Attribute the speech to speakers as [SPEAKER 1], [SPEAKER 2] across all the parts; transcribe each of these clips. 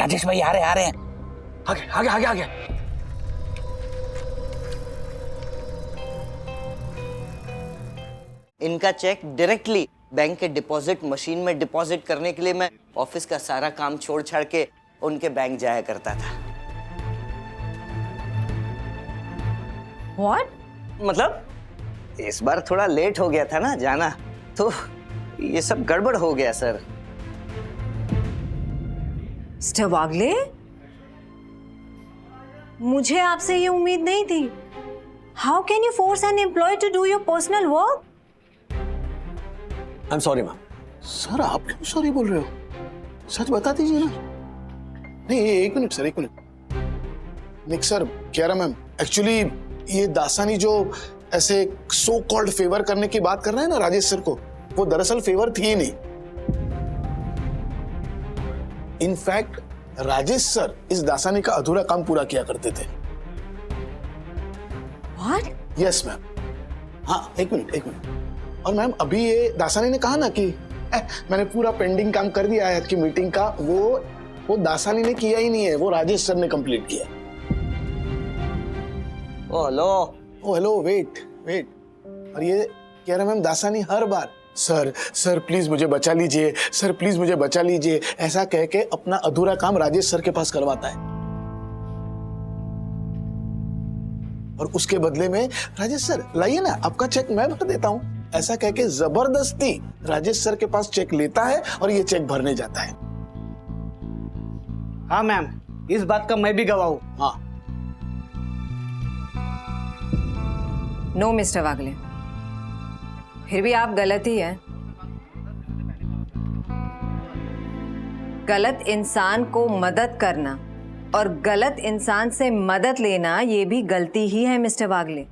[SPEAKER 1] राजेश भाई आ रहे हैं। आगे आगे आगे आगे।
[SPEAKER 2] इनका चेक डायरेक्टली बैंक के डिपॉजिट मशीन में डिपॉजिट करने के लिए मैं ऑफिस का सारा काम छोड़ छाड़ के उनके बैंक जाया करता था।
[SPEAKER 3] What?
[SPEAKER 2] मतलब इस बार थोड़ा लेट हो गया था ना जाना, तो ये सब गड़बड़ हो गया सर।
[SPEAKER 3] मिस्टर वागले, मुझे आपसे ये उम्मीद नहीं थी। How can you force an employee to do your personal work?
[SPEAKER 4] I am sorry ma'am.
[SPEAKER 5] Sir आप क्यों सॉरी बोल रहे हो? सच बता दीजिए ना। नहीं एक मिनट सर, एक मिनट। निक सर कह रहा मैम, एक्चुअली ये दासानी जो ऐसे सो कॉल्ड फेवर करने की बात कर रहे हैं ना राजेश सर को, वो दरअसल फेवर थी ही नहीं। इनफैक्ट राजेश सर इस दासानी का अधूरा काम पूरा किया करते थे।
[SPEAKER 3] What?
[SPEAKER 5] Yes ma'am. हाँ एक मिनट एक मिनट। और मैम अभी ये दासानी ने कहा ना कि मैंने पूरा पेंडिंग काम कर दिया है की मीटिंग का, वो दासानी ने किया ही नहीं है, वो राजेश सर ने कंप्लीट किया।
[SPEAKER 2] ओ
[SPEAKER 5] हेलो वेट वेट। और ये कह रहा ma'am Dasani her bar sir please मुझे बचा लीजिए, सर प्लीज मुझे बचा लीजिए, ऐसा कह के अपना अधूरा काम राजेश सर के पास करवाता है। और उसके बदले में राजेश सर लाइए ना आपका चेक मैं भर देता हूं, ऐसा कह के जबरदस्ती राजेश सर के पास चेक लेता है और ये चेक भरने जाता है।
[SPEAKER 6] हाँ मैम, इस बात का मैं भी गवाह हूं।
[SPEAKER 5] हाँ
[SPEAKER 3] नो मिस्टर वागले, फिर भी आप गलत ही हैं। गलत इंसान को मदद करना और गलत इंसान से मदद लेना ये भी गलती ही है मिस्टर वागले।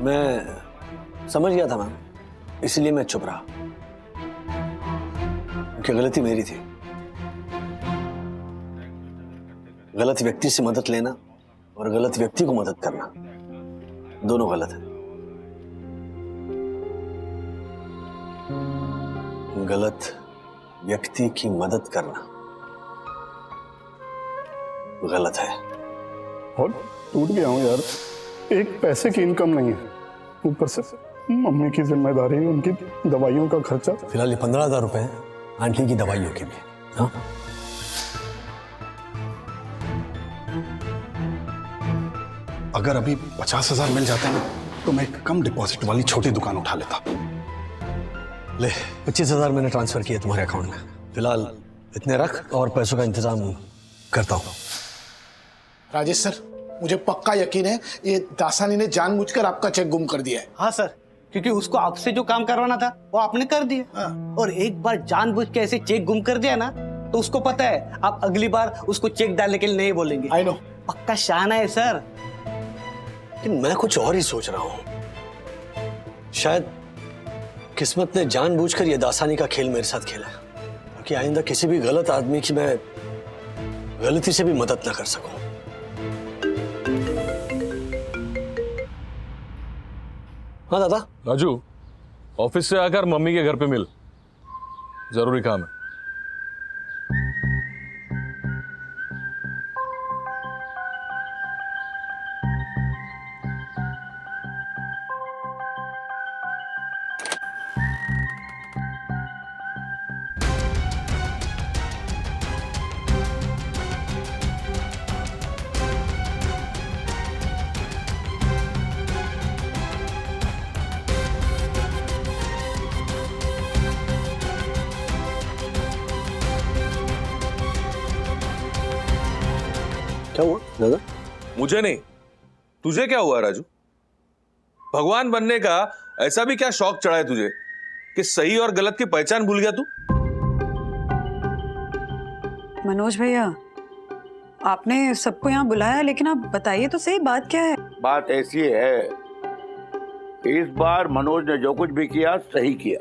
[SPEAKER 4] मैं समझ गया था मैम, इसलिए मैं चुप रहा, क्योंकि गलती मेरी थी। गलत व्यक्ति से मदद लेना और गलत व्यक्ति को मदद करना दोनों गलत है। गलत व्यक्ति की मदद करना गलत है।
[SPEAKER 7] और टूट गया हूँ यार, एक पैसे की इनकम नहीं है, ऊपर से मम्मी की जिम्मेदारी, उनकी दवाइयों का खर्चा।
[SPEAKER 4] फिलहाल ये 15,000 रुपए हैं आंटी की दवाइयों के लिए। हाँ
[SPEAKER 7] अगर अभी 50,000 मिल जाते हैं तो मैं एक कम डिपॉजिट वाली छोटी दुकान उठा लेता।
[SPEAKER 4] ले 25,000 मैंने ट्रांसफर किए तुम्हारे अकाउंट में, फिलहाल इतने रख और पैसों का इंतजाम करता हूँ।
[SPEAKER 5] राजेश सर मुझे पक्का यकीन है ये दासानी ने जानबूझकर आपका चेक गुम कर दिया है।
[SPEAKER 6] हाँ सर, क्योंकि उसको आपसे जो काम करवाना था वो आपने कर दिया। और एक बार जानबूझ के ऐसे चेक गुम कर दिया ना, तो उसको पता है आप अगली बार उसको चेक डालने के लिए नहीं बोलेंगे।
[SPEAKER 5] I know.
[SPEAKER 6] पक्का शाना है सर।
[SPEAKER 4] लेकिन मैं कुछ और ही सोच रहा हूँ, शायद किस्मत ने जानबूझकर ये दासानी का खेल मेरे साथ खेला, ताकि आइंदा किसी भी गलत आदमी की मैं गलती से भी मदद ना कर सकूं। हाँ दादा।
[SPEAKER 8] राजू, ऑफिस से आकर मम्मी के घर पे मिल, जरूरी काम है।
[SPEAKER 4] क्या हुआ दादा?
[SPEAKER 8] मुझे नहीं, तुझे क्या हुआ राजू? भगवान बनने का ऐसा भी क्या शौक चढ़ा है तुझे कि सही और गलत की पहचान भूल गया तू?
[SPEAKER 9] मनोज भैया, आपने सबको यहाँ बुलाया, लेकिन आप बताइए तो सही बात क्या है?
[SPEAKER 1] बात ऐसी है, इस बार मनोज ने जो कुछ भी किया सही किया।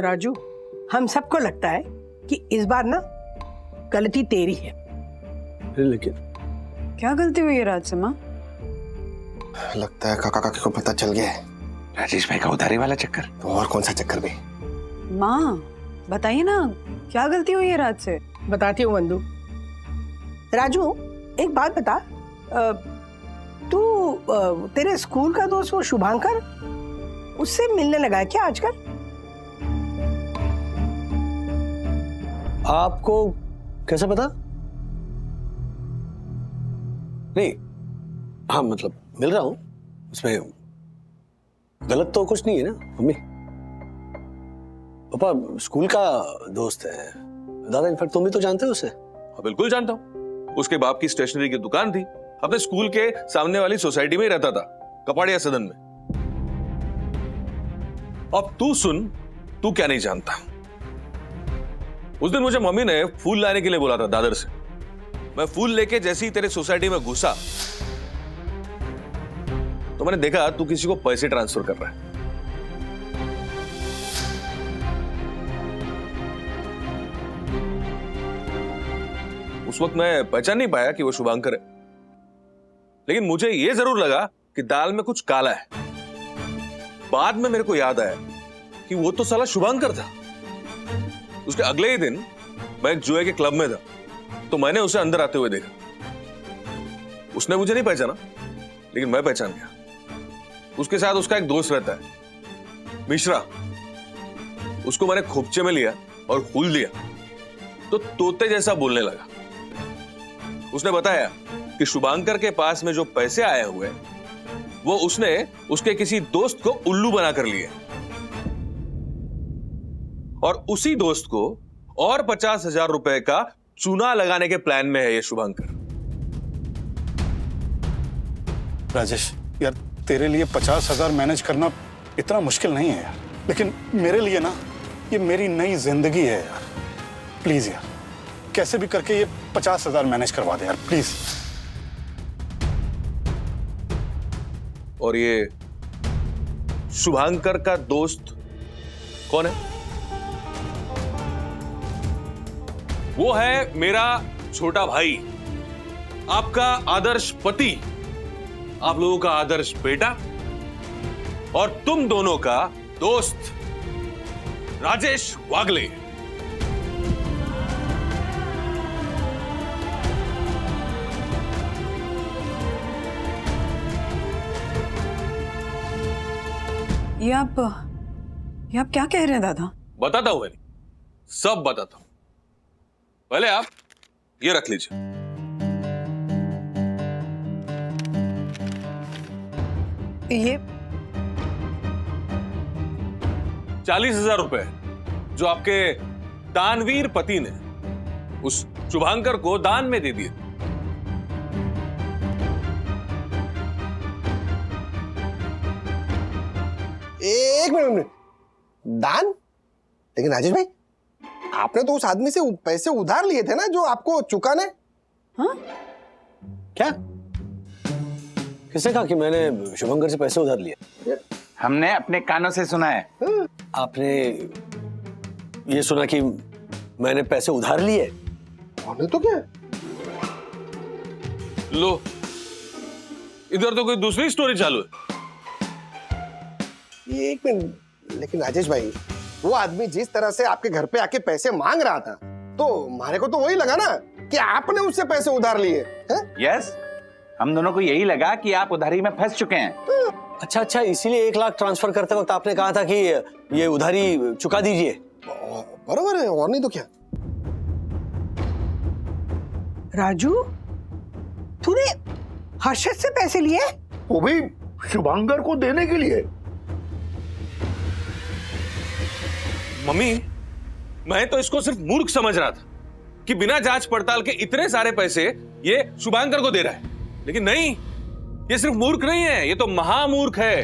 [SPEAKER 10] राजू, हम सबको लगता है कि इस बार ना गलती तेरी है।
[SPEAKER 4] लेकिन
[SPEAKER 9] क्या गलती हुई है राजसिमा?
[SPEAKER 5] लगता है काका काकी को पता चल गया है।
[SPEAKER 8] राजेश भाई का उधारी वाला चक्कर।
[SPEAKER 4] तो और कौन सा चक्कर भी?
[SPEAKER 9] माँ बताइए ना, क्या गलती हुई है रात से?
[SPEAKER 10] बताती हूँ वंदू। राजू, एक बात बता, तू तेरे स्कूल का दोस्त वो शुभांकर, उससे मिलने लगा है क्या आजकल?
[SPEAKER 4] आपको कैसे पता? नहीं, हाँ मतलब मिल रहा हूं, उसमें गलत तो कुछ नहीं है ना मम्मी? पापा स्कूल का दोस्त है दादा, इनफैक्ट तुम भी तो जानते हो उसे।
[SPEAKER 8] हाँ बिल्कुल जानता हूँ। उसके बाप की स्टेशनरी की दुकान थी, अपने स्कूल के सामने वाली सोसाइटी में ही रहता था, कपाड़िया सदन में। अब तू सुन, तू क्या नहीं जानता। उस दिन मुझे मम्मी ने फूल लाने के लिए बोला था दादर से। मैं फूल लेके जैसे ही तेरे सोसाइटी में घुसा तो मैंने देखा तू किसी को पैसे ट्रांसफर कर रहा है। उस वक्त मैं पहचान नहीं पाया कि वो शुभांकर है, लेकिन मुझे यह जरूर लगा कि दाल में कुछ काला है। बाद में मेरे को याद आया कि वो तो साला शुभांकर था। उसके अगले ही दिन मैं एक जुए के क्लब में था, तो मैंने उसे अंदर आते हुए देखा। उसने मुझे नहीं पहचाना, लेकिन मैं पहचान गया। उसके साथ उसका एक दोस्त रहता है मिश्रा। उसको मैंने खोपचे में लिया और फूल दिया तो तोते जैसा बोलने लगा। उसने बताया कि शुभांकर के पास में जो पैसे आए हुए वो उसने उसके किसी दोस्त को उल्लू बनाकर लिए, और उसी दोस्त को और 50,000 रुपए का चूना लगाने के प्लान में है ये शुभांकर।
[SPEAKER 7] राजेश यार, तेरे लिए 50,000 मैनेज करना इतना मुश्किल नहीं है यार, लेकिन मेरे लिए ना ये मेरी नई जिंदगी है यार। प्लीज यार, कैसे भी करके ये 50,000 मैनेज करवा दे यार, प्लीज।
[SPEAKER 8] और ये शुभांकर का दोस्त कौन है? वो है मेरा छोटा भाई, आपका आदर्श पति, आप लोगों का आदर्श बेटा, और तुम दोनों का दोस्त राजेश वागले।
[SPEAKER 9] ये आप क्या कह रहे हैं दादा?
[SPEAKER 8] बताता हूं, मैंने सब बताता हूं। पहले आप ये रख लीजिए।
[SPEAKER 10] ये
[SPEAKER 8] 40,000 रुपए जो आपके दानवीर पति ने उस शुभांकर को दान में दे दिए।
[SPEAKER 11] एक मिनट, दान? लेकिन राजेश भाई, आपने तो उस आदमी से पैसे उधार लिए थे ना, जो आपको चुकाने।
[SPEAKER 9] हाँ?
[SPEAKER 4] क्या? किसने कहा कि मैंने शुभंकर से पैसे उधार लिए?
[SPEAKER 12] हमने अपने कानों से सुना है।
[SPEAKER 4] आपने ये सुना कि मैंने पैसे उधार लिए?
[SPEAKER 11] और तो क्या?
[SPEAKER 8] लो, इधर तो कोई दूसरी स्टोरी चालू है।
[SPEAKER 11] ये एक मिनट, लेकिन राजेश भाई, वो आदमी जिस तरह से आपके घर पे आके पैसे मांग रहा था, तो हमारे को तो वही लगा ना कि आपने उससे पैसे उधार लिए।
[SPEAKER 12] यस, हम दोनों को यही लगा कि आप उधारी में फंस चुके हैं।
[SPEAKER 4] अच्छा, इसीलिए 1 लाख ट्रांसफर करते वक्त आपने कहा था कि ये उधारी चुका दीजिए।
[SPEAKER 11] बराबर है, और नहीं तो क्या।
[SPEAKER 10] राजू, तूने हर्षद से पैसे लिए?
[SPEAKER 1] वो भी शुभांकर को देने के लिए।
[SPEAKER 8] मम्मी, मैं तो इसको सिर्फ मूर्ख समझ रहा था कि बिना जांच पड़ताल के इतने सारे पैसे ये शुभांकर को दे रहा है, लेकिन नहीं, ये सिर्फ मूर्ख नहीं है, ये तो महामूर्ख है।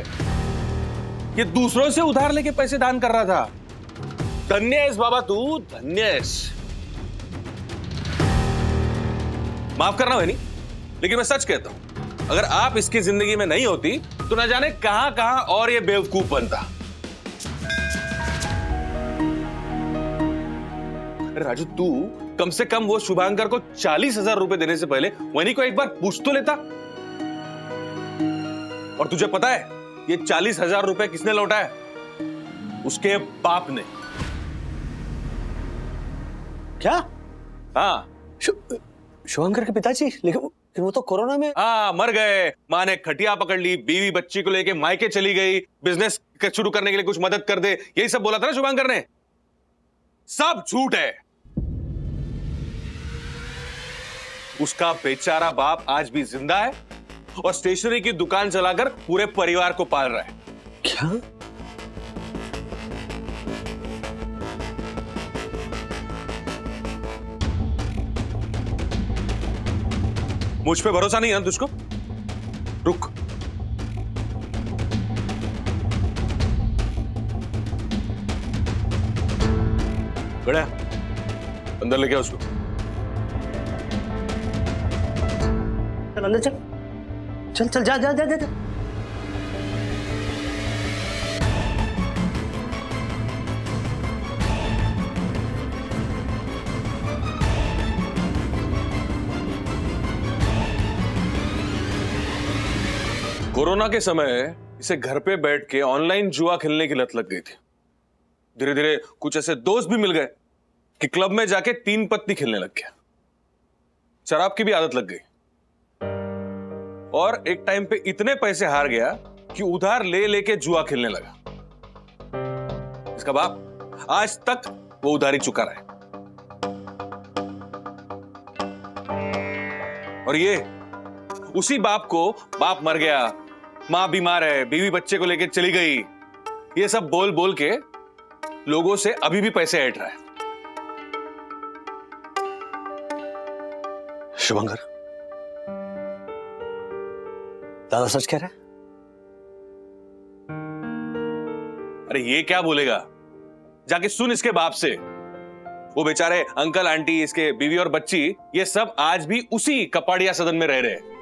[SPEAKER 8] ये दूसरों से उधार लेके पैसे दान कर रहा था। धन्य बाबा तू, धन्य। माफ करना वैनी, लेकिन मैं सच कहता हूं, अगर आप इसकी जिंदगी में नहीं होती तो न जाने कहां कहां और ये बेवकूफ बनता। राजू, तू कम से कम वो शुभांकर को 40,000 रुपए देने से पहले वैनी को एक बार पूछ तो लेता। और तुझे पता है ये 40,000 रुपए किसने लौटाए? उसके बाप ने।
[SPEAKER 4] क्या?
[SPEAKER 8] हाँ।
[SPEAKER 4] शुभंकर के पिताजी? लेकिन वो तो कोरोना में।
[SPEAKER 8] हाँ, मर गए। माँ ने खटिया पकड़ ली, बीवी बच्ची को लेके मायके चली गई, बिजनेस शुरू करने के लिए कुछ मदद कर दे, यही सब बोला था ना शुभंकर ने। सब झूठ है। उसका बेचारा बाप आज भी जिंदा है और स्टेशनरी की दुकान चलाकर पूरे परिवार को पाल रहा है।
[SPEAKER 4] क्या?
[SPEAKER 8] मुझ पे भरोसा नहीं है ना तुझको? रुक। गड़ा, अंदर लेके आओ उसको।
[SPEAKER 2] चल अंदर चल। चल चल जा जा जा जा।
[SPEAKER 8] कोरोना के समय इसे घर पे बैठ के ऑनलाइन जुआ खेलने की लत लग गई थी। धीरे धीरे कुछ ऐसे दोस्त भी मिल गए कि क्लब में जाके 3 पत्ती खेलने लग गया। शराब की भी आदत लग गई और एक टाइम पे इतने पैसे हार गया कि उधार ले लेके जुआ खेलने लगा। इसका बाप आज तक वो उधारी चुका रहा है। और ये उसी बाप को बाप मर गया, मां बीमार है, बीवी बच्चे को लेके चली गई, ये सब बोल बोल के लोगों से अभी भी पैसे ऐंठ रहा है।
[SPEAKER 4] शुभंकर, दादा सच कह रहा है?
[SPEAKER 8] अरे ये क्या बोलेगा, जाके सुन इसके बाप से। वो बेचारे अंकल आंटी, इसके बीवी और बच्ची, ये सब आज भी उसी कपाड़िया सदन में रह रहे हैं।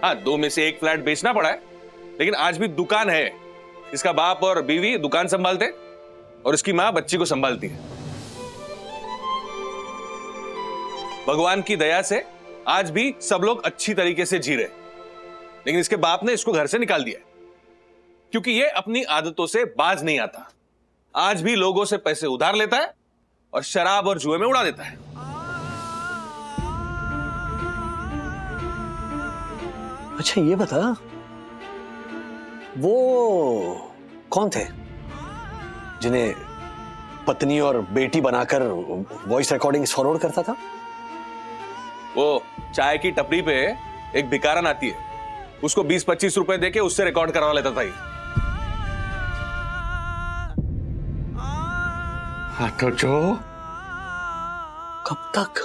[SPEAKER 8] हाँ, 2 में से 1 फ्लैट बेचना पड़ा है, लेकिन आज भी दुकान है। इसका बाप और बीवी दुकान संभालते और इसकी मां बच्ची को संभालती है। भगवान की दया से आज भी सब लोग अच्छी तरीके से जी रहे, लेकिन इसके बाप ने इसको घर से निकाल दिया क्योंकि ये अपनी आदतों से बाज नहीं आता। आज भी लोगों से पैसे उधार लेता है और शराब और जुए में उड़ा देता है।
[SPEAKER 4] अच्छा ये बता, वो कौन थे जिन्हें पत्नी और बेटी बनाकर वॉइस रिकॉर्डिंग फॉरवर्ड करता था?
[SPEAKER 8] वो चाय की टपरी पे एक भिखारन आती है, उसको 20-25 रुपए देके उससे रिकॉर्ड करवा लेता था ये।
[SPEAKER 1] हाँ तो जो
[SPEAKER 4] कब तक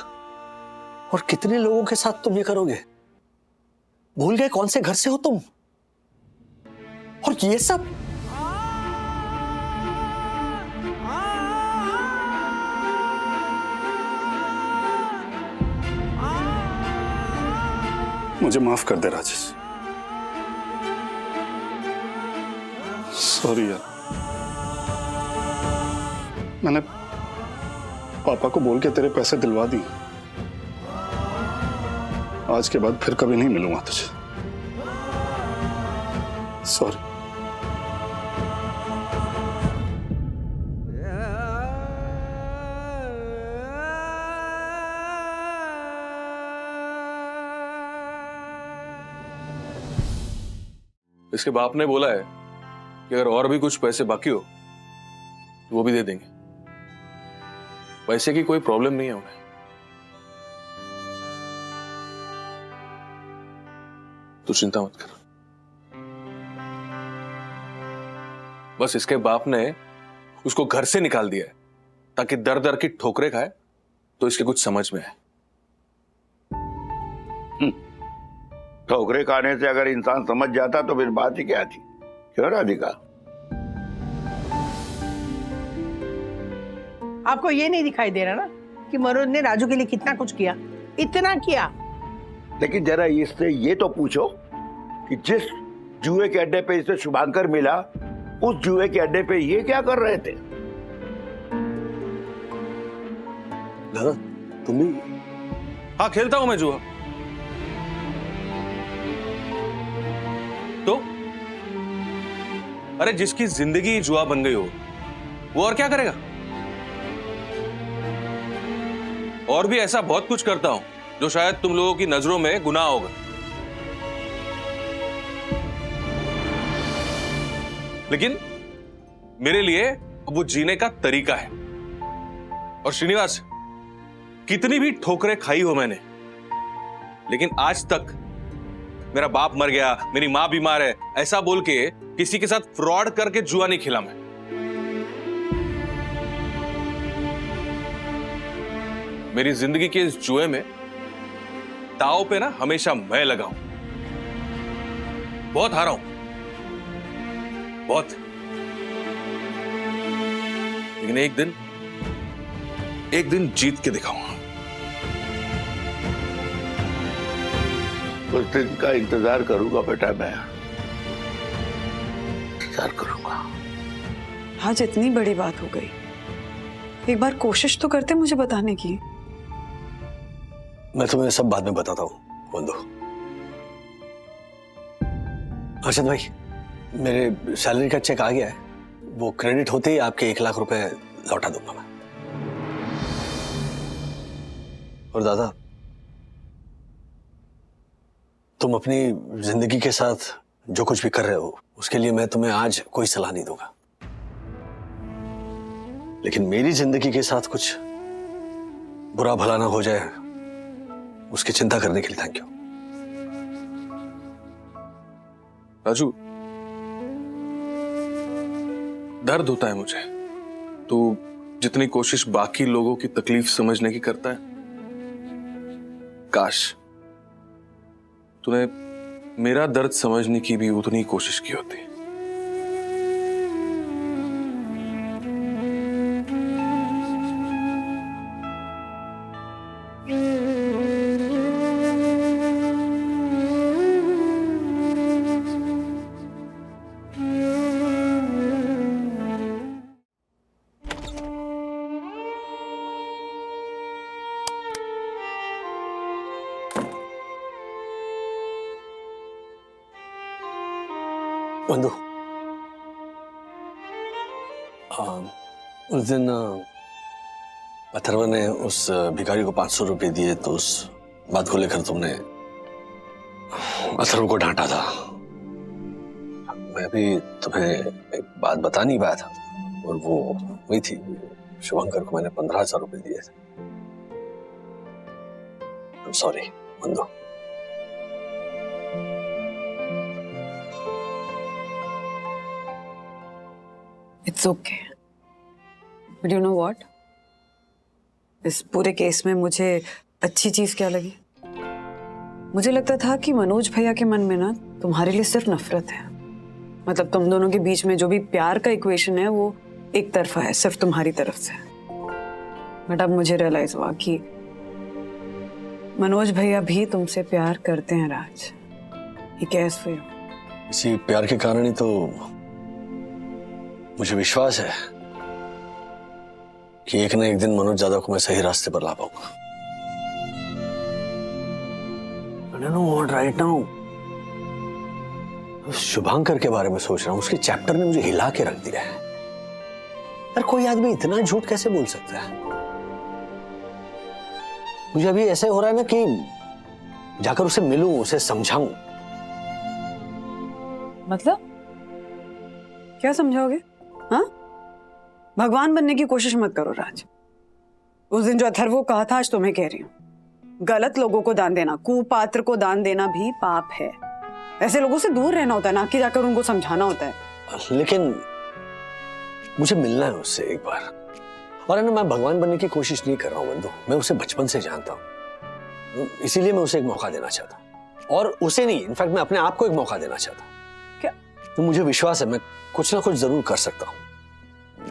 [SPEAKER 4] और कितने लोगों के साथ तुम ये करोगे? भूल गए कौन से घर से हो तुम? और ये सब?
[SPEAKER 7] मुझे माफ कर दे राजेश। सॉरी यार, मैंने पापा को बोल के तेरे पैसे दिलवा दिए। आज के बाद फिर कभी नहीं मिलूंगा तुझे। सॉरी।
[SPEAKER 8] इसके बाप ने बोला है कि अगर और भी कुछ पैसे बाकी हो तो वो भी दे देंगे। पैसे की कोई प्रॉब्लम नहीं है उन्हें। तू चिंता मत कर। बस इसके बाप ने उसको घर से निकाल दिया है ताकि दर दर की ठोकरें खाए तो इसके कुछ समझ में आए।
[SPEAKER 1] ठोकरे खाने से अगर इंसान समझ जाता तो फिर बात ही क्या थी? क्यों राधिका?
[SPEAKER 10] आपको ये नहीं दिखाई दे रहा ना कि मनोज ने राजू के लिए कितना कुछ किया, इतना किया।
[SPEAKER 1] लेकिन जरा इससे ये तो पूछो कि जिस जुए के अड्डे पे इसे शुभांकर मिला, उस जुए के अड्डे पे ये क्या कर रहे थे?
[SPEAKER 4] दादा तुम भी?
[SPEAKER 8] हाँ, खेलता हूं मैं जुआ। तो अरे जिसकी जिंदगी जुआ बन गई हो वो और क्या करेगा? और भी ऐसा बहुत कुछ करता हूं जो शायद तुम लोगों की नजरों में गुनाह होगा। लेकिन मेरे लिए वो जीने का तरीका है। और श्रीनिवास, कितनी भी ठोकरें खाई हो मैंने, लेकिन आज तक मेरा बाप मर गया, मेरी मां बीमार है, ऐसा बोल के किसी के साथ फ्रॉड करके जुआ नहीं खेला मैं। मेरी जिंदगी के इस जुए में दांव पे ना हमेशा मैं लगा हूं। बहुत हारा हूं, बहुत। लेकिन एक दिन जीत के दिखाऊंगा।
[SPEAKER 1] उस दिन का इंतजार करूंगा बेटा, मैं इंतजार करूंगा।
[SPEAKER 9] आज इतनी बड़ी बात हो गई, एक बार कोशिश तो करते मुझे बताने की।
[SPEAKER 4] मैं तुम्हें सब बाद में बताता हूँ बंधु। अर्षद भाई, मेरे सैलरी का चेक आ गया है, वो क्रेडिट होते ही आपके 1 लाख रुपए लौटा दूंगा मैं। और दादा, तुम अपनी जिंदगी के साथ जो कुछ भी कर रहे हो उसके लिए मैं तुम्हें आज कोई सलाह नहीं दूंगा, लेकिन मेरी जिंदगी के साथ कुछ बुरा भला ना हो जाए उसकी चिंता करने के लिए थैंक यू।
[SPEAKER 8] राजू, दर्द होता है मुझे, तो जितनी कोशिश बाकी लोगों की तकलीफ समझने की करता है, काश तूने मेरा दर्द समझने की भी उतनी कोशिश की होती।
[SPEAKER 4] बंधु, उस दिन अथर्व ने उस भिखारी को 500 रुपए दिए, तो उस बात को लेकर तुमने अथर्व को डांटा था। मैं भी तुम्हें एक बात बता नहीं पाया था, और वो वही थी, शुभंकर को मैंने 15,000 रुपए दिए थे। सॉरी बंधु।
[SPEAKER 9] It's okay, but you know what, इस पूरे केस में मुझे अच्छी चीज क्या लगी? मुझे लगता था कि मनोज भैया के मन में ना तुम्हारे लिए सिर्फ नफरत है। मतलब तुम दोनों के बीच में जो भी प्यार का इक्वेशन है वो एक तरफा है, सिर्फ तुम्हारी तरफ से। बट अब मुझे रियलाइज हुआ कि मनोज भैया भी तुमसे प्यार करते हैं Raj. He cares for you.
[SPEAKER 4] इसी प्यार के कारण ही तो मुझे विश्वास है कि एक ना एक दिन मनोज दादा को मैं सही रास्ते पर ला पाऊंगा। राइट नाउ शुभांकर के बारे में सोच रहा हूं, उसके चैप्टर ने मुझे हिला के रख दिया है। यार कोई आदमी इतना झूठ कैसे बोल सकता है? मुझे अभी ऐसे हो रहा है ना कि जाकर उसे मिलूं, उसे समझाऊं।
[SPEAKER 9] मतलब क्या समझाओगे? हाँ, भगवान बनने की कोशिश मत करो राज। उस दिन जो अथर्व को कहा था आज तुम्हें कह रही हूं, गलत लोगों को दान देना, कुपात्र को दान देना भी पाप है। ऐसे लोगों से दूर रहना होता है, ना कि जाकर उनको समझाना होता है।
[SPEAKER 4] लेकिन मुझे मिलना है उससे एक बार। और है ना, मैं भगवान बनने की कोशिश नहीं कर रहा हूं बंधु, मैं उसे बचपन से जानता हूं, इसीलिए मैं उसे एक मौका देना चाहता हूं। और उसे नहीं, इनफैक्ट मैं अपने आप को एक मौका देना चाहता हूं।
[SPEAKER 9] क्या?
[SPEAKER 4] तो मुझे विश्वास है मैं कुछ ना कुछ जरूर कर सकता हूं।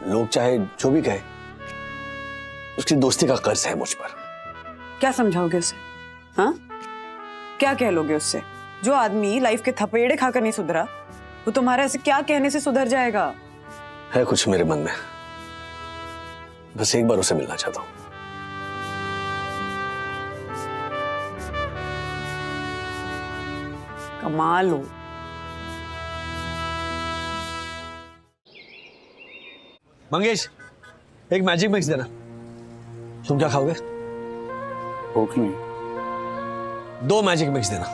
[SPEAKER 4] लोग चाहे जो भी कहे, उसकी दोस्ती का कर्ज है मुझ पर।
[SPEAKER 9] क्या समझाओगे उसे? हाँ, क्या कह लोगे उससे? जो आदमी लाइफ के थपेड़े खाकर नहीं सुधरा, वो तुम्हारे ऐसे क्या कहने से सुधर जाएगा?
[SPEAKER 4] है कुछ मेरे मन में, बस एक बार उसे मिलना चाहता हूं।
[SPEAKER 9] कमाल हो।
[SPEAKER 4] मंगेश, एक मैजिक मिक्स देना। तुम क्या खाओगे?
[SPEAKER 7] भूख नहीं।
[SPEAKER 4] 2 मैजिक मिक्स देना।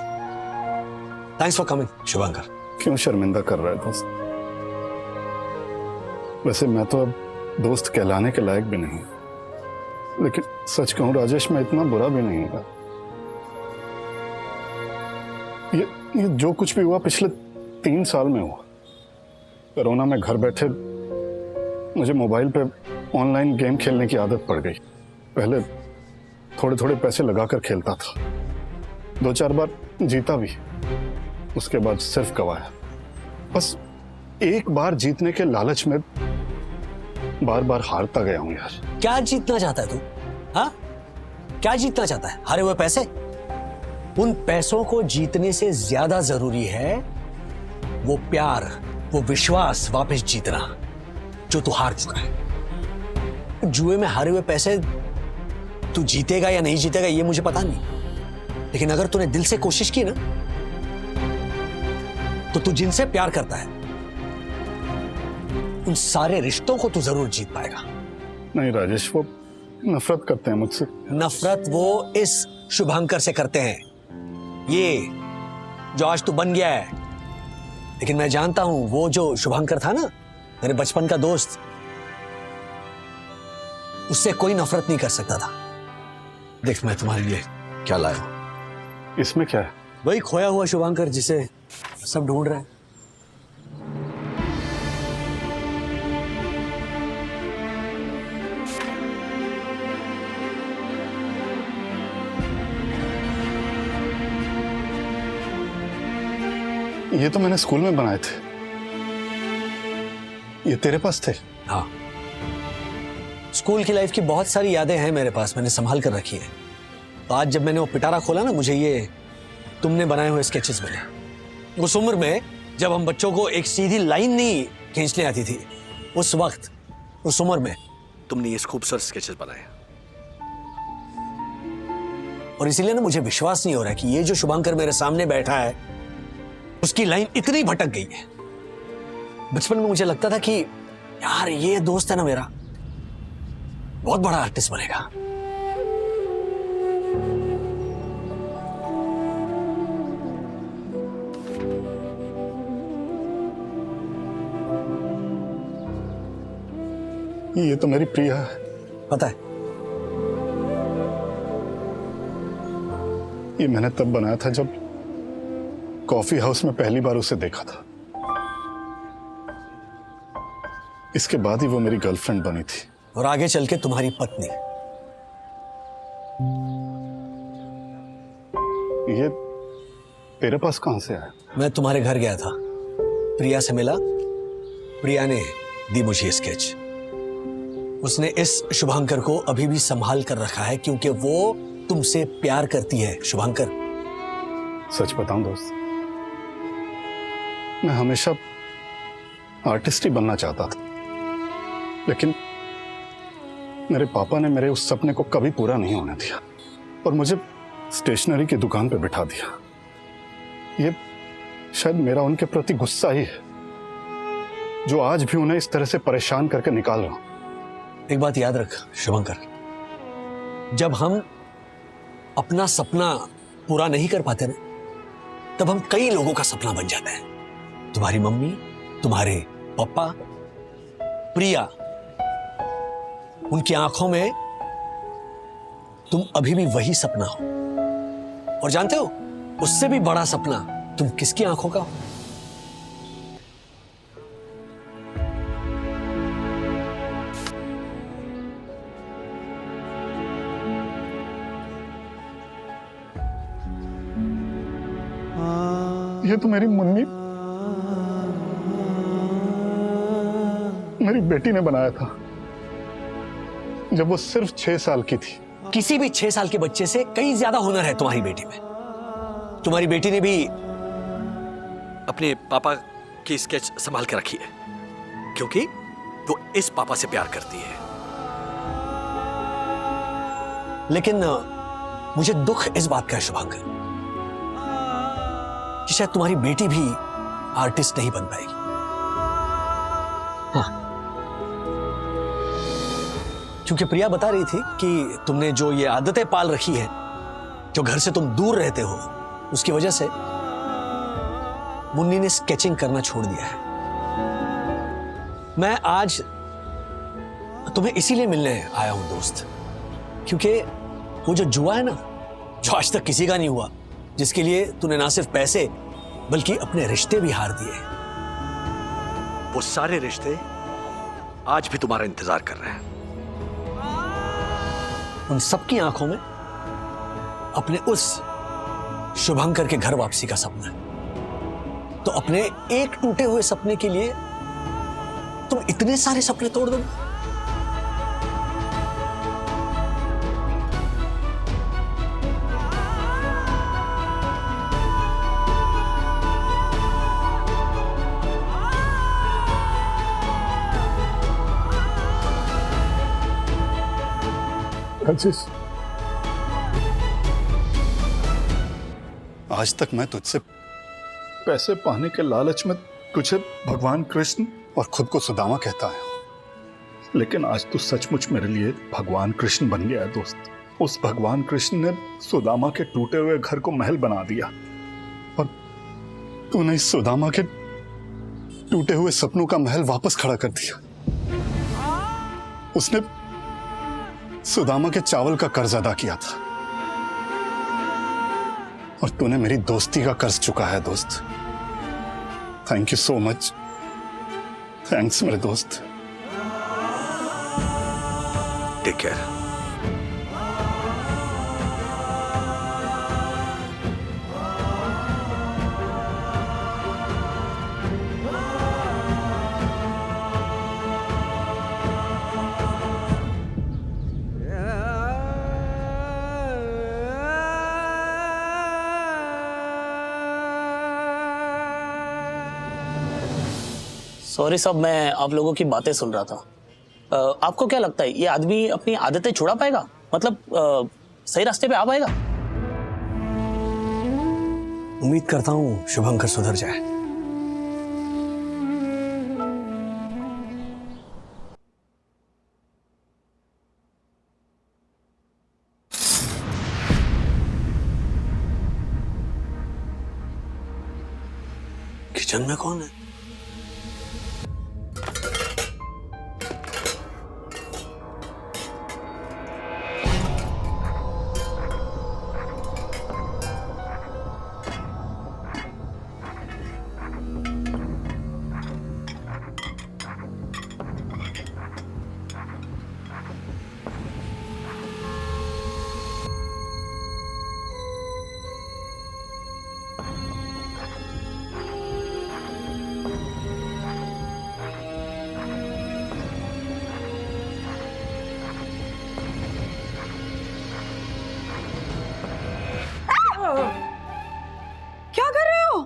[SPEAKER 4] Thanks for coming Shubhankar.
[SPEAKER 7] क्यों शर्मिंदा कर रहा है दोस्त? वैसे मैं तो अब दोस्त कहलाने के लायक भी नहीं, लेकिन सच कहूं राजेश, मैं इतना बुरा भी नहीं हुआ। ये जो कुछ भी हुआ पिछले 3 साल में हुआ। कोरोना में घर बैठे मुझे मोबाइल पे ऑनलाइन गेम खेलने की आदत पड़ गई। पहले थोड़े थोड़े पैसे लगाकर खेलता था, 2-4 बार जीता भी, उसके बाद सिर्फ गवाया। बस एक बार जीतने के लालच में बार बार हारता गया हूं यार।
[SPEAKER 4] क्या जीतना चाहता है तू? हाँ, क्या जीतना चाहता है? हारे हुए पैसे? उन पैसों को जीतने से ज्यादा जरूरी है वो प्यार, वो विश्वास वापस जीतना जो तू हार चुका है। जुए में हारे हुए पैसे तू जीतेगा या नहीं जीतेगा ये मुझे पता नहीं, लेकिन अगर तूने दिल से कोशिश की ना तो तू जिनसे प्यार करता है उन सारे रिश्तों को तू जरूर जीत पाएगा।
[SPEAKER 7] नहीं राजेश, वो नफरत करते हैं मुझसे।
[SPEAKER 4] नफरत वो इस शुभांकर से करते हैं, ये जो आज तू बन गया है। लेकिन मैं जानता हूं वो जो शुभांकर था ना, मेरे बचपन का दोस्त, उससे कोई नफरत नहीं कर सकता था। देख मैं तुम्हारे लिए क्या लाया हूं।
[SPEAKER 7] इसमें क्या है?
[SPEAKER 4] वही खोया हुआ शुभांकर जिसे सब ढूंढ रहे हैं।
[SPEAKER 7] ये तो मैंने स्कूल में बनाए थे। ये तेरे पास थे?
[SPEAKER 4] हाँ, स्कूल की लाइफ की बहुत सारी यादें हैं मेरे पास, मैंने संभाल कर रखी है। तो आज जब मैंने वो पिटारा खोला ना, मुझे ये तुमने बनाए हुए स्केचेस मिले। उस उम्र में जब हम बच्चों को एक सीधी लाइन नहीं खींचने आती थी, उस वक्त, उस उम्र में तुमने ये खूबसूरत स्केचेस बनाए। और इसीलिए ना मुझे विश्वास नहीं हो रहा है कि ये जो शुभांकर मेरे सामने बैठा है उसकी लाइन इतनी भटक गई है। बचपन में मुझे लगता था कि यार ये दोस्त है ना मेरा, बहुत बड़ा आर्टिस्ट बनेगा।
[SPEAKER 7] ये तो मेरी प्रिया है।
[SPEAKER 4] पता है,
[SPEAKER 7] ये मैंने तब बनाया था जब कॉफी हाउस में पहली बार उसे देखा था। इसके बाद ही वो मेरी गर्लफ्रेंड बनी थी।
[SPEAKER 4] और आगे चल के तुम्हारी पत्नी।
[SPEAKER 7] ये तेरे पास कहां से आया?
[SPEAKER 4] मैं तुम्हारे घर गया था, प्रिया से मिला, प्रिया ने दी मुझे ये स्केच। उसने इस शुभांकर को अभी भी संभाल कर रखा है क्योंकि वो तुमसे प्यार करती है। शुभांकर,
[SPEAKER 7] सच बताऊं दोस्त, मैं हमेशा आर्टिस्ट ही बनना चाहता था, लेकिन मेरे पापा ने मेरे उस सपने को कभी पूरा नहीं होने दिया और मुझे स्टेशनरी की दुकान पे बिठा दिया। ये शायद मेरा उनके प्रति गुस्सा ही है जो आज भी उन्हें इस तरह से परेशान करके निकाल रहा हूं।
[SPEAKER 4] एक बात याद रख शुभंकर, जब हम अपना सपना पूरा नहीं कर पाते ना, तब हम कई लोगों का सपना बन जाते हैं। तुम्हारी मम्मी, तुम्हारे पापा, प्रिया, उनकी आंखों में तुम अभी भी वही सपना हो। और जानते हो, उससे भी बड़ा सपना तुम किसकी आंखों का हो?
[SPEAKER 7] ये तो मेरी मुन्नी, मेरी बेटी ने बनाया था जब वो सिर्फ 6 साल की थी।
[SPEAKER 4] किसी भी 6 साल के बच्चे से कई ज्यादा हुनर है तुम्हारी बेटी में। तुम्हारी बेटी ने भी अपने पापा की स्केच संभाल के रखी है क्योंकि वो इस पापा से प्यार करती है। लेकिन मुझे दुख इस बात का है शुभांकर कि शायद तुम्हारी बेटी भी आर्टिस्ट नहीं बन पाएगी। हाँ, क्योंकि प्रिया बता रही थी कि तुमने जो ये आदतें पाल रखी है, जो घर से तुम दूर रहते हो, उसकी वजह से मुन्नी ने स्केचिंग करना छोड़ दिया है। मैं आज तुम्हें इसीलिए मिलने आया हूं दोस्त, क्योंकि वो जो जुआ है ना, जो आज तक किसी का नहीं हुआ, जिसके लिए तूने ना सिर्फ पैसे बल्कि अपने रिश्ते भी हार दिए, वो सारे रिश्ते आज भी तुम्हारा इंतजार कर रहे हैं। उन सबकी आंखों में अपने उस शुभंकर के घर वापसी का सपना है। तो अपने एक टूटे हुए सपने के लिए तुम इतने सारे सपने तोड़ दोगे?
[SPEAKER 7] राजेश, आज तक मैं तुझसे पैसे पाने के लालच में तुझे भगवान कृष्ण और खुद को सुदामा कहता है, लेकिन आज तू सचमुच मेरे लिए भगवान कृष्ण बन गया है दोस्त। उस भगवान कृष्ण ने सुदामा के टूटे हुए घर को महल बना दिया, और तूने इस सुदामा के टूटे हुए सपनों का महल वापस खड़ा कर दिया। उसने सुदामा के चावल का कर्ज अदा किया था, और तूने मेरी दोस्ती का कर्ज चुका है दोस्त। Thank you so much. Thanks मेरे दोस्त।
[SPEAKER 4] Take care.
[SPEAKER 13] सॉरी साहब, मैं आप लोगों की बातें सुन रहा था। आपको क्या लगता है ये आदमी अपनी आदतें छुड़ा पाएगा? मतलब सही रास्ते पे आ पाएगा?
[SPEAKER 4] उम्मीद करता हूं शुभंकर सुधर जाए। किचन में कौन है?
[SPEAKER 9] क्या कर रहे हो?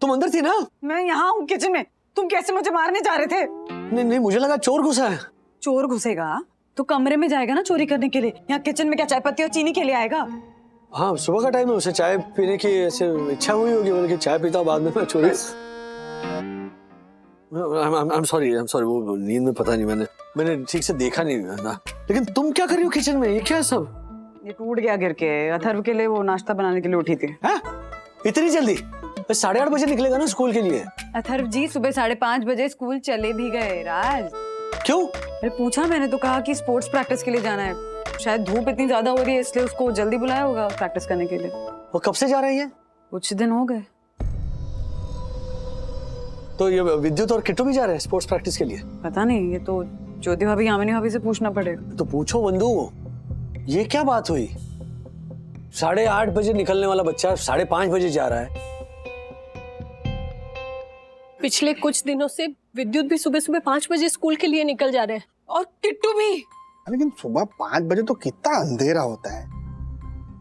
[SPEAKER 4] तुम अंदर थी ना?
[SPEAKER 9] मैं यहाँ हूँ किचन में। तुम कैसे मुझे मारने जा रहे थे?
[SPEAKER 4] नहीं, मुझे लगा चोर घुसा है।
[SPEAKER 9] चोर घुसेगा तो कमरे में जाएगा ना चोरी करने के लिए। यहाँ किचन में क्या चाय पत्ती और चीनी के लिए आएगा?
[SPEAKER 4] हाँ, सुबह का टाइम है, उसे चाय पीने की ऐसे इच्छा हुई होगी, बोले कि चाय पीता हूँ, बाद में मैं चोरी। I'm sorry, वो नींद में पता नहीं, मैंने ठीक से देखा नहीं था। लेकिन तुम क्या कर रही हो किचन में? ये क्या है सब?
[SPEAKER 9] ये टूट गया गिर के। अथर्व के लिए वो नाश्ता बनाने के लिए उठी थी।
[SPEAKER 4] है? इतनी जल्दी? 8:30 बजे निकलेगा ना स्कूल के लिए।
[SPEAKER 9] अथर्व जी सुबह 5:30 बजे स्कूल चले भी गए। राज,
[SPEAKER 4] क्यों?
[SPEAKER 9] अरे पूछा मैंने तो, कहा कि स्पोर्ट्स प्रैक्टिस के लिए जाना है। शायद धूप इतनी ज्यादा हो रही है इसलिए उसको जल्दी बुलाया होगा प्रैक्टिस करने के लिए।
[SPEAKER 4] वो कब से जा रही है?
[SPEAKER 9] कुछ दिन हो गए।
[SPEAKER 4] तो ये विद्युत और किट्टू भी जा रहे हैं स्पोर्ट्स प्रैक्टिस के लिए?
[SPEAKER 9] पता नहीं, ये तो ज्योति भाभी यामिनी भाभी से पूछना पड़ेगा।
[SPEAKER 4] तो पूछो बंधु, ये क्या बात हुई? 8:30 बजे निकलने वाला बच्चा 5:30 बजे जा रहा है।
[SPEAKER 14] पिछले कुछ दिनों से विद्युत भी सुबह सुबह 5 बजे स्कूल के लिए निकल जा रहे हैं, और किट्टू भी।
[SPEAKER 11] लेकिन सुबह 5 बजे तो कितना अंधेरा होता है।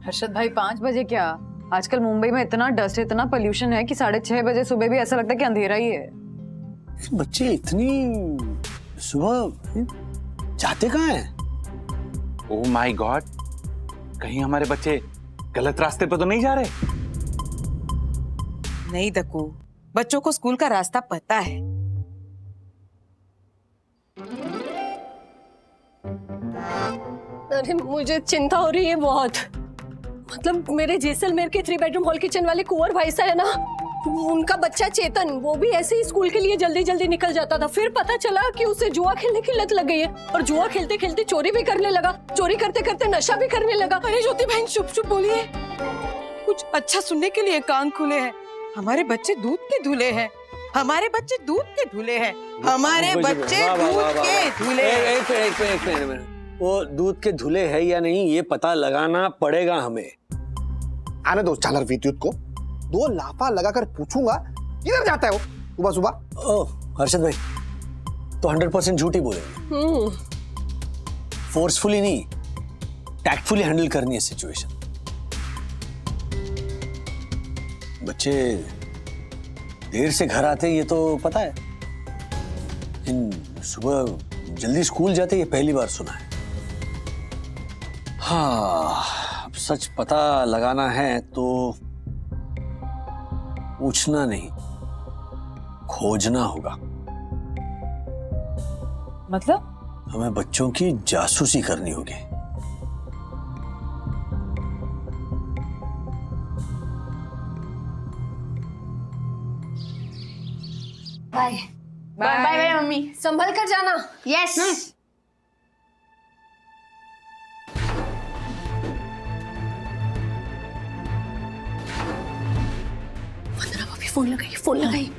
[SPEAKER 9] हर्षद भाई, 5 बजे क्या? आजकल मुंबई में इतना डस्ट है, इतना पोल्यूशन है कि 6:30 बजे सुबह भी ऐसा लगता है कि अंधेरा ही है।
[SPEAKER 4] बच्चे इतनी सुबह जाते कहाँ हैं?
[SPEAKER 12] ओह माय गॉड, कहीं हमारे बच्चे गलत रास्ते पे तो नहीं जा रहे?
[SPEAKER 15] नहीं दक्कू, बच्चों को स्कूल का रास्ता पता है।
[SPEAKER 14] अरे मुझे चिंता हो रही है बहुत। मतलब मेरे जैसलमेर के 3 बेडरूम हॉल किचन वाले कुंवर भाई साहब है ना, उनका बच्चा चेतन, वो भी ऐसे ही स्कूल के लिए जल्दी जल्दी निकल जाता था। फिर पता चला कि उसे जुआ खेलने की लत लग गई है और जुआ खेलते खेलते चोरी भी करने लगा, चोरी करते करते नशा भी करने लगा।
[SPEAKER 15] अरे ज्योति बहन चुप चुप बोलिए, कुछ अच्छा सुनने के लिए कान खुले हैं। हमारे बच्चे दूध के धुले हैं, हमारे बच्चे दूध के धुले हैं, हमारे बच्चे दूध के धुले हैं।
[SPEAKER 4] एक मिनट, वो दूध के धुले है या नहीं ये पता लगाना पड़ेगा हमें।
[SPEAKER 11] आने दो चालर विद्युत को, 2 लाफा लगाकर पूछूंगा किधर जाता है वो सुबह सुबह।
[SPEAKER 4] ओह हर्षद भाई तो 100% झूठ ही बोलेंगे, फोर्सफुली नहीं, टैक्टफुली हैंडल करनी है सिचुएशन। बच्चे देर से घर आते ये तो पता है, लेकिन सुबह जल्दी स्कूल जाते ये पहली बार सुना है। हाँ, अब सच पता लगाना है तो पूछना नहीं, खोजना होगा।
[SPEAKER 9] मतलब
[SPEAKER 4] हमें बच्चों की जासूसी करनी होगी।
[SPEAKER 14] Bye
[SPEAKER 15] bye bye mummy.
[SPEAKER 14] संभल कर जाना।
[SPEAKER 15] यस।
[SPEAKER 14] वंदना भाभी फोन लगाई।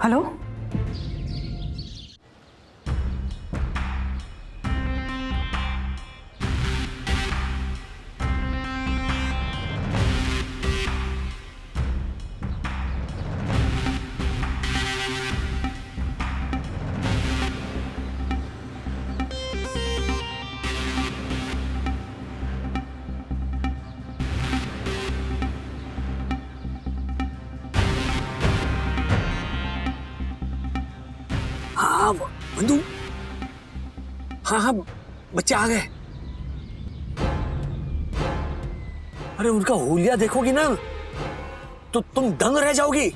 [SPEAKER 9] हेलो,
[SPEAKER 4] हाँ बंधु, हाँ बच्चे आ गए। अरे उनका हुलिया देखोगी ना तो तुम दंग रह जाओगी।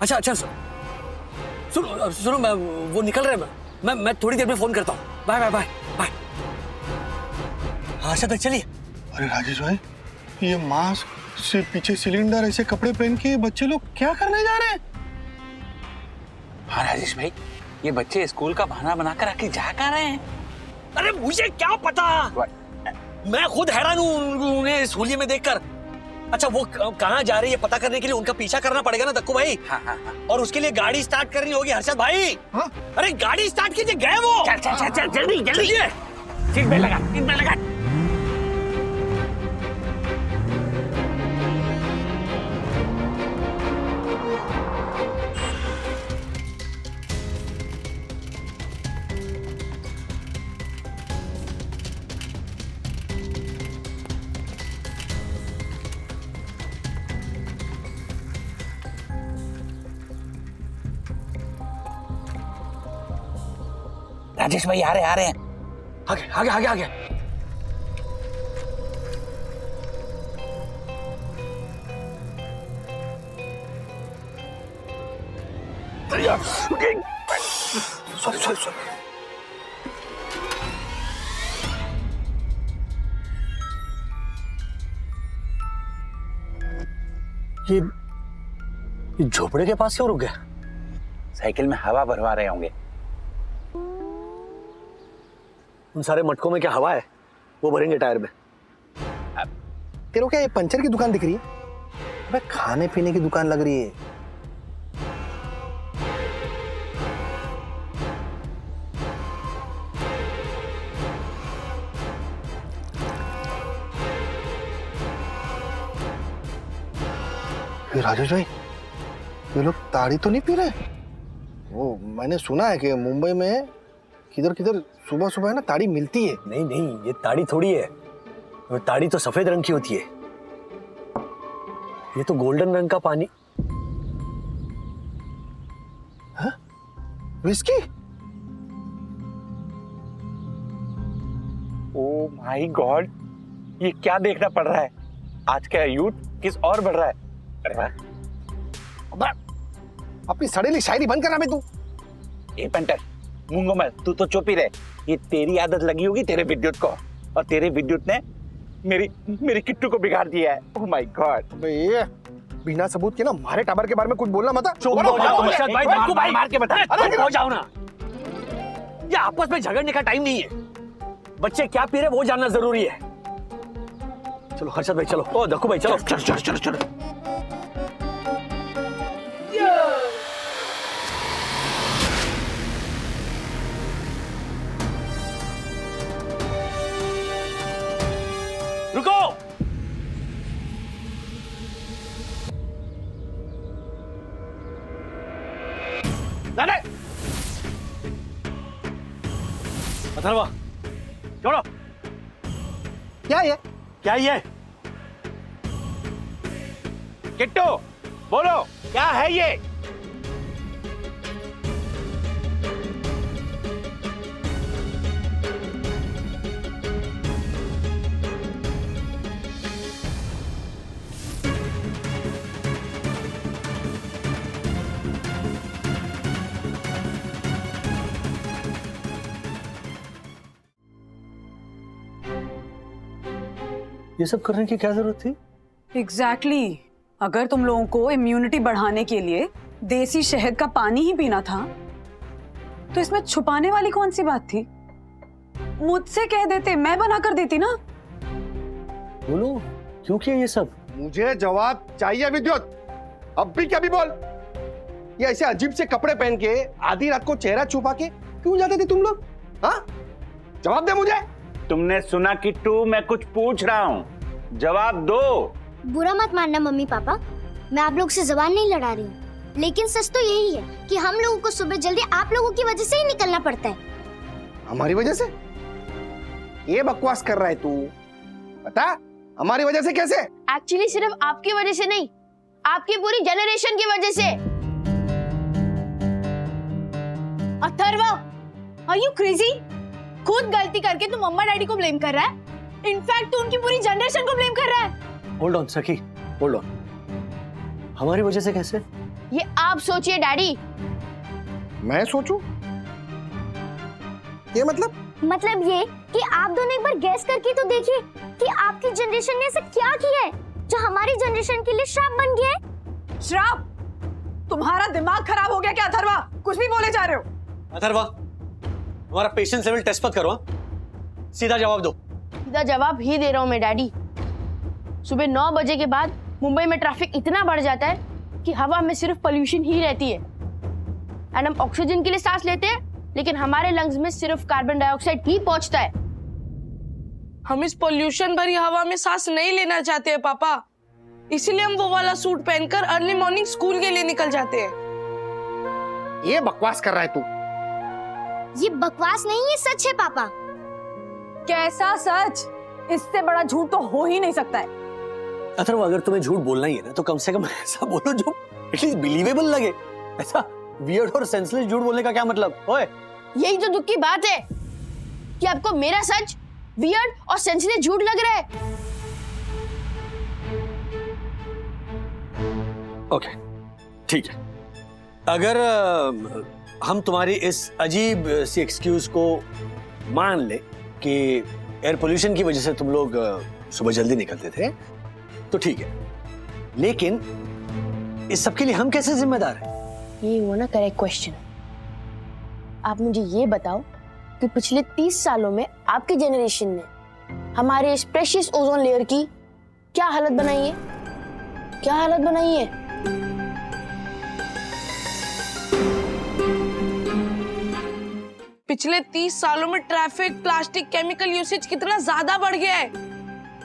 [SPEAKER 4] अच्छा सुनो मैं वो निकल रहे हैं, मैं थोड़ी देर में फोन करता हूँ। Bye bye bye bye. हाँ अच्छा चलिए।
[SPEAKER 7] अरे राजेश भाई, ये मास्क से पीछे सिलेंडर, ऐसे कपड़े पहन के बच्चे लोग क्या करने जा रहे हैं?
[SPEAKER 12] हाँ राजेश भाई, ये बच्चे स्कूल का बहाना बनाकर आके जा कहाँ रहे हैं?
[SPEAKER 4] अरे मुझे क्या पता, मैं खुद हैरान हूँ उन्हें इस होलिये में देखकर। अच्छा वो कहाँ जा रही है पता करने के लिए उनका पीछा करना पड़ेगा ना दक्कू भाई।
[SPEAKER 12] हाँ।
[SPEAKER 4] और उसके लिए गाड़ी स्टार्ट करनी होगी हर्षद भाई। हाँ? अरे गाड़ी स्टार्ट कीजिए, गए वो।
[SPEAKER 12] चल जल्दी सीट बेल्ट लगा। राजेश भाई आ रहे हैं।
[SPEAKER 4] आगे। सॉरी। ये झोपड़े के पास क्यों रुक गया?
[SPEAKER 12] साइकिल में हवा भरवा रहे होंगे।
[SPEAKER 4] उन सारे मटकों में क्या हवा है? वो भरेंगे टायर में।
[SPEAKER 11] तेरे को क्या ये पंचर की दुकान दिख रही है? अबे खाने पीने की दुकान लग रही है। राजेश भाई, ये लोग ताड़ी तो नहीं पी रहे? वो मैंने सुना है कि मुंबई में किधर सुबह सुबह है ना ताड़ी मिलती है।
[SPEAKER 4] नहीं, ये ताड़ी थोड़ी है, वो ताड़ी तो सफेद रंग की होती है। ये तो गोल्डन रंग का पानी।
[SPEAKER 11] हाँ? विस्की?
[SPEAKER 12] ओ माय गॉड, ये क्या देखना पड़ रहा है? आज का यूथ किस और बढ़ रहा है? अरे वाह।
[SPEAKER 11] अपनी सड़ेली शायरी बंद करना बे तू।
[SPEAKER 12] ए पेंटर, मूंगो मत, तू तो चुप ही रहे। ये तेरी आदत लगी होगी तेरे विद्युत को, और तेरे विद्युत ने मेरी किट्टू को बिगाड़ दिया है। Oh my God.
[SPEAKER 11] बे बिना सबूत के ना हमारे टाबर के बारे में कुछ बोलना मत।
[SPEAKER 4] चुप हो जाओ अरशद भाई,
[SPEAKER 12] मार के बता।
[SPEAKER 4] चुप हो जाओ ना। ये आपस में झगड़ने का टाइम नहीं है। बच्चे क्या पी रहे वो जानना जरूरी है। चलो हर्षद भाई चलो। ओ दक्कू भाई चलो।
[SPEAKER 12] चलो चलो चलो।
[SPEAKER 4] रुको।
[SPEAKER 12] दादा
[SPEAKER 4] अथर्वा छोड़ो।
[SPEAKER 11] क्या ये?
[SPEAKER 4] क्या ये?
[SPEAKER 12] किट्टू बोलो क्या है ये?
[SPEAKER 4] ये सब करने की क्या जरूरत थी?
[SPEAKER 9] एग्जैक्टली अगर तुम लोगों को इम्यूनिटी बढ़ाने के लिए देसी शहद का पानी ही पीना था तो इसमें छुपाने वाली कौन सी बात थी? मुझसे कह देते, मैं बना कर देती ना।
[SPEAKER 4] बोलो क्यों किया ये सब?
[SPEAKER 11] मुझे जवाब चाहिए विद्युत। अब भी क्या भी बोल। ये ऐसे अजीब से कपड़े पहन के आधी रात को चेहरा छुपा के क्यों जाते थे तुम लोग? हाँ जवाब दे मुझे।
[SPEAKER 12] तुमने सुना किट्टू, मैं कुछ पूछ रहा हूँ, जवाब दो।
[SPEAKER 16] बुरा मत मानना मम्मी पापा, मैं आप लोग से जबान नहीं लड़ा रही हूँ, लेकिन सच तो यही है कि हम लोगों को सुबह जल्दी आप लोगों की वजह से ही निकलना पड़ता है।
[SPEAKER 11] हमारी वजह से? ये बकवास कर रहा है तू? बता हमारी वजह से कैसे?
[SPEAKER 16] एक्चुअली सिर्फ आपकी वजह से नहीं, आपकी पूरी जनरेशन की वजह से।
[SPEAKER 17] Atharva, are you crazy? खुद गलती करके तू मम्मा डैडी को ब्लेम कर रहा है। इनफैक्ट तू उनकी पूरी जनरेशन को ब्लेम कर रहा है।
[SPEAKER 4] होल्ड ऑन सखी, होल्ड ऑन। हमारी वजह से कैसे?
[SPEAKER 16] ये आप सोचिए डैडी।
[SPEAKER 11] मैं सोचूं? ये मतलब
[SPEAKER 16] ये कि आप दोनों एक बार गैस करके तो देखिए कि आपकी जनरेशन ने ऐसा क्या किया है जो हमारी जनरेशन के लिए श्राप बन गया है।
[SPEAKER 9] श्राप? तुम्हारा दिमाग खराब हो गया क्या अथर्वा? कुछ भी बोले जा रहे हो।
[SPEAKER 4] अथर्वा हमारा पेशेंस लेवल टेस्ट मत करो। सीधा जवाब दो।
[SPEAKER 16] सीधा जवाब ही दे रहा हूँ मैं डैडी। सुबह 9 बजे के बाद मुंबई में ट्रैफिक इतना बढ़ जाता है कि हवा में सिर्फ पोल्यूशन ही रहती है। एंड हम ऑक्सीजन के लिए सांस लेते हैं, लेकिन हमारे लंग्स में सिर्फ कार्बन डाइऑक्साइड ही पहुंचता है।
[SPEAKER 15] हम इस पोल्यूशन भरी हवा में सांस नहीं लेना चाहते हैं पापा, इसीलिए हम वो वाला सूट पहनकर अर्ली मॉर्निंग स्कूल के लिए निकल जाते हैं।
[SPEAKER 11] ये बकवास कर रहा है तू।
[SPEAKER 16] ये बकवास नहीं, ये सच है पापा।
[SPEAKER 9] कैसा सच? इससे बड़ा झूठ तो हो ही नहीं सकता है।
[SPEAKER 4] अथर्वा अगर तुम्हें झूठ बोलना ही है ना तो कम से कम ऐसा बोलो जो एटलीस्ट बिलीवेबल लगे। ऐसा वियर्ड और सेंसलेस झूठ बोलने का क्या मतलब? ओए
[SPEAKER 16] यही तो दुख की बात है कि आपको मेरा सच वियर्ड और सेंसलेस झूठ लग रहा है।
[SPEAKER 4] ओके ठीक है, अगर हम तुम्हारी इस अजीब सी एक्सक्यूज को मान ले कि एयर पोल्यूशन की वजह से तुम लोग सुबह जल्दी निकलते थे तो ठीक है, लेकिन इस सब के लिए हम कैसे जिम्मेदार हैं?
[SPEAKER 16] ये वो ना करेक्ट क्वेश्चन। आप मुझे ये बताओ कि पिछले 30 सालों में आपकी जनरेशन ने हमारे इस प्रेशियस ओजोन लेयर की क्या हालत बनाई है? क्या हालत बनाई है?
[SPEAKER 15] पिछले 30 सालों में ट्रैफिक, प्लास्टिक, केमिकल यूसेज कितना ज्यादा बढ़ गया है,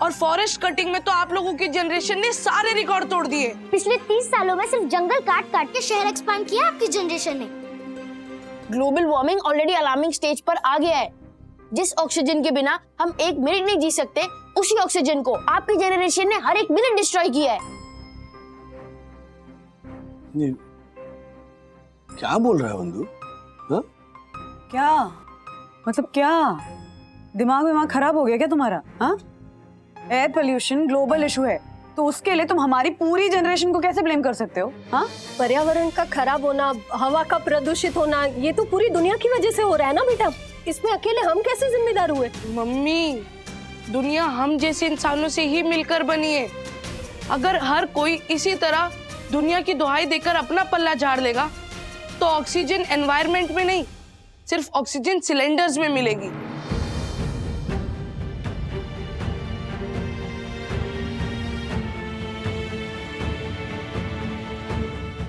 [SPEAKER 15] और फॉरेस्ट कटिंग में तो आप लोगों की जनरेशन ने सारे रिकॉर्ड तोड़ दिए।
[SPEAKER 16] पिछले 30 सालों में सिर्फ जंगल काट काट के शहर एक्सपांड किया आपकी जनरेशन ने। Global warming already alarming stage पर आ गया है। जिस ऑक्सीजन के बिना हम 1 मिनट नहीं जी सकते, उसी ऑक्सीजन को आपकी जनरेशन ने हर 1 मिनट डिस्ट्रॉय किया है।
[SPEAKER 4] क्या बोल रहा है बंधु? हाँ?
[SPEAKER 9] क्या मतलब क्या? दिमाग खराब हो गया क्या तुम्हारा? हाँ, एयर पोल्यूशन ग्लोबल इशू है, तो उसके लिए तुम हमारी पूरी जनरेशन को कैसे ब्लेम कर सकते हो? हाँ,
[SPEAKER 14] पर्यावरण का खराब होना, हवा का प्रदूषित होना, ये तो पूरी दुनिया की वजह से हो रहा है ना बेटा। इसमें अकेले हम कैसे जिम्मेदार हुए?
[SPEAKER 15] मम्मी, दुनिया हम जैसे इंसानों से ही मिलकर बनी है। अगर हर कोई इसी तरह दुनिया की दुहाई देकर अपना पल्ला झाड़ लेगा तो ऑक्सीजन एनवायरनमेंट में नहीं, सिर्फ ऑक्सीजन सिलेंडर्स में मिलेगी।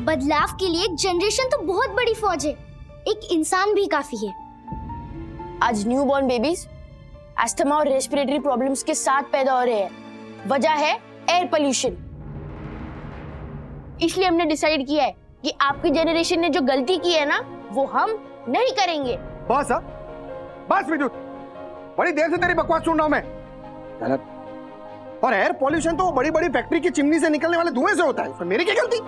[SPEAKER 16] बदलाव के लिए एक जनरेशन तो बहुत बड़ी फौज है, एक इंसान भी काफी है।
[SPEAKER 17] आज न्यूबॉर्न बेबीज अस्थमा और रेस्पिरेटरी प्रॉब्लम्स के साथ पैदा हो रहे हैं। वजह है एयर पोल्यूशन। इसलिए हमने डिसाइड किया है कि आपकी जनरेशन ने जो गलती की है ना, वो हम नहीं करेंगे।
[SPEAKER 11] बस बस विद्युत, बड़ी देर से तेरी बकवास सुन रहा हूं मैं। और एयर पोल्यूशन तो बड़ी बड़ी फैक्ट्री की चिमनी से निकलने वाले धुएं से होता है, मेरी क्या गलती?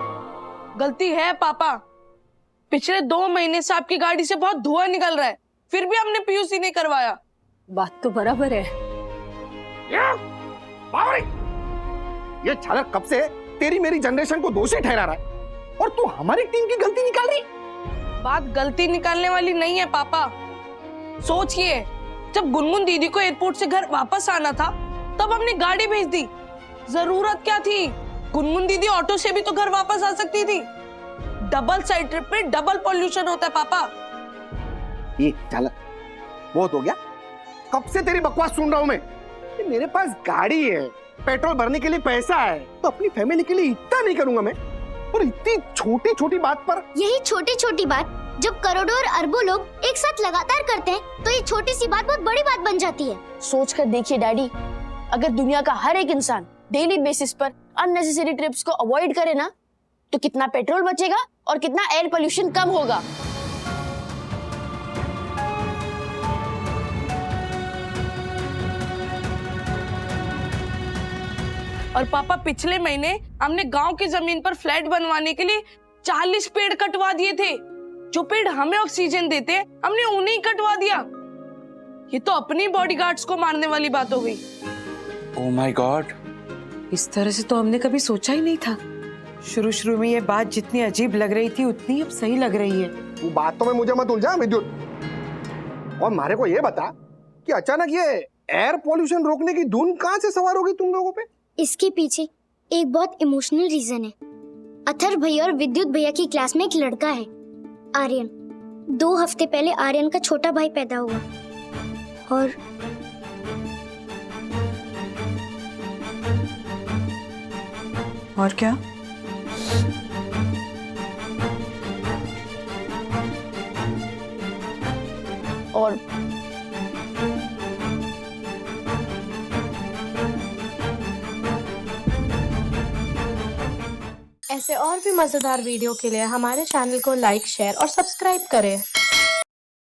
[SPEAKER 15] गलती है पापा। पिछले 2 महीने से आपकी गाड़ी से बहुत धुआं निकल रहा है, फिर भी हमने पीयूसी नहीं करवाया।
[SPEAKER 14] बात तो बराबर है।
[SPEAKER 11] ये छालर कब से तेरी मेरी जनरेशन को दोषी ठहरा रहा है और तू हमारी टीम की गलती निकाल रही?
[SPEAKER 15] बात गलती निकालने वाली नहीं है पापा। सोचिए, जब गुनगुन दीदी को एयरपोर्ट से घर वापस आना था तब हमने गाड़ी भेज दी। जरूरत क्या थी? गुनगुन दीदी ऑटो से भी तो घर वापस आ सकती थी। डबल साइड ट्रिप में डबल पॉल्यूशन होता है पापा।
[SPEAKER 11] ये छालर बहुत हो गया। कब से तेरी बकवास सुन रहा हूं मैं। मेरे पास गाड़ी है, पेट्रोल भरने के लिए पैसा है, तो अपनी फैमिली के लिए इतना नहीं करूंगा मैं? और इतनी छोटी छोटी बात पर।
[SPEAKER 16] यही छोटी छोटी बात जब करोड़ों और अरबों लोग एक साथ लगातार करते हैं तो ये छोटी सी बात बहुत बड़ी बात बन जाती है।
[SPEAKER 17] सोच कर देखिए डैडी, अगर दुनिया का हर एक इंसान डेली बेसिस पर अननेसेसरी ट्रिप्स को अवॉइड करे ना, तो कितना पेट्रोल बचेगा और कितना एयर पोल्यूशन कम होगा।
[SPEAKER 15] और पापा, पिछले महीने हमने गांव की जमीन पर फ्लैट बनवाने के लिए 40 पेड़ कटवा दिए थे। जो पेड़ हमें ऑक्सीजन देते हैं, हमने उन्हें ही कटवा दिया। ये तो अपनी बॉडीगार्ड्स को मारने वाली बात हो गई।
[SPEAKER 12] ओह माय गॉड,
[SPEAKER 15] इस तरह से तो हमने कभी सोचा ही नहीं था। शुरू में ये बात जितनी अजीब लग रही थी उतनी अब सही लग रही है।
[SPEAKER 11] वो बात तो में मुझे मत उलझा विद्युत। और मारे को ये बता कि अचानक ये एयर पोल्यूशन रोकने की धुन कहां से सवार हो गई तुम लोगों पे?
[SPEAKER 16] इसके पीछे एक बहुत इमोशनल रीजन है। अथर भैया और विद्युत भैया की क्लास में एक लड़का है, आर्यन। 2 हफ्ते पहले आर्यन का छोटा भाई पैदा हुआ
[SPEAKER 9] और क्या?
[SPEAKER 17] और
[SPEAKER 18] ऐसे और भी मजेदार वीडियो के लिए हमारे चैनल को लाइक, शेयर और सब्सक्राइब करें।